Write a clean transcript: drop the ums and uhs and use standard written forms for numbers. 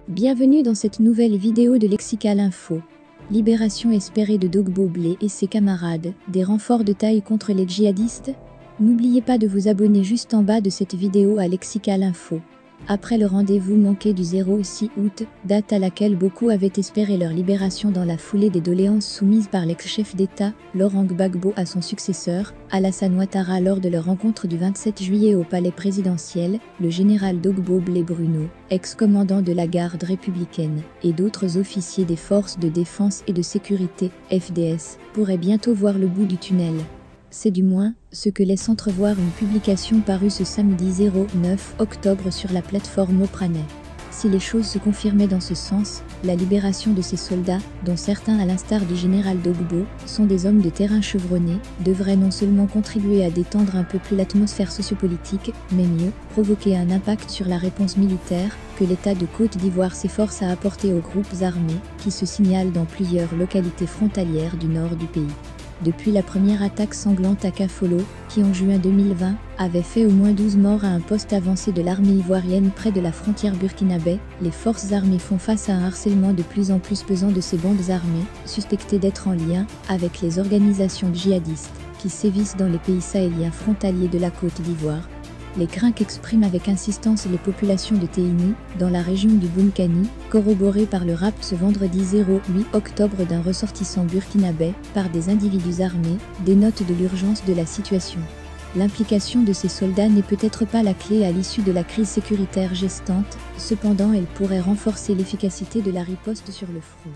Bienvenue dans cette nouvelle vidéo de Lexical Info. Libération espérée de Dogbo Blé et ses camarades, des renforts de taille contre les djihadistes? N'oubliez pas de vous abonner juste en bas de cette vidéo à Lexical Info. Après le rendez-vous manqué du 6 août, date à laquelle beaucoup avaient espéré leur libération dans la foulée des doléances soumises par l'ex-chef d'État, Laurent Gbagbo à son successeur, Alassane Ouattara lors de leur rencontre du 27 juillet au palais présidentiel, le général Dogbo Blé Bruno, ex-commandant de la garde républicaine, et d'autres officiers des forces de défense et de sécurité, FDS, pourraient bientôt voir le bout du tunnel. C'est du moins ce que laisse entrevoir une publication parue ce samedi 9 octobre sur la plateforme Opranet. Si les choses se confirmaient dans ce sens, la libération de ces soldats, dont certains à l'instar du général Dogbo, sont des hommes de terrain chevronnés, devrait non seulement contribuer à détendre un peu plus l'atmosphère sociopolitique, mais mieux, provoquer un impact sur la réponse militaire que l'État de Côte d'Ivoire s'efforce à apporter aux groupes armés, qui se signalent dans plusieurs localités frontalières du nord du pays. Depuis la première attaque sanglante à Kafolo, qui en juin 2020, avait fait au moins 12 morts à un poste avancé de l'armée ivoirienne près de la frontière burkinabé, les forces armées font face à un harcèlement de plus en plus pesant de ces bandes armées, suspectées d'être en lien avec les organisations djihadistes, qui sévissent dans les pays sahéliens frontaliers de la Côte d'Ivoire. Les craintes qu'expriment avec insistance les populations de Téini, dans la région du Bunkani, corroborées par le rapt ce vendredi 8 octobre d'un ressortissant burkinabé par des individus armés, dénotent de l'urgence de la situation. L'implication de ces soldats n'est peut-être pas la clé à l'issue de la crise sécuritaire gestante, cependant elle pourrait renforcer l'efficacité de la riposte sur le front.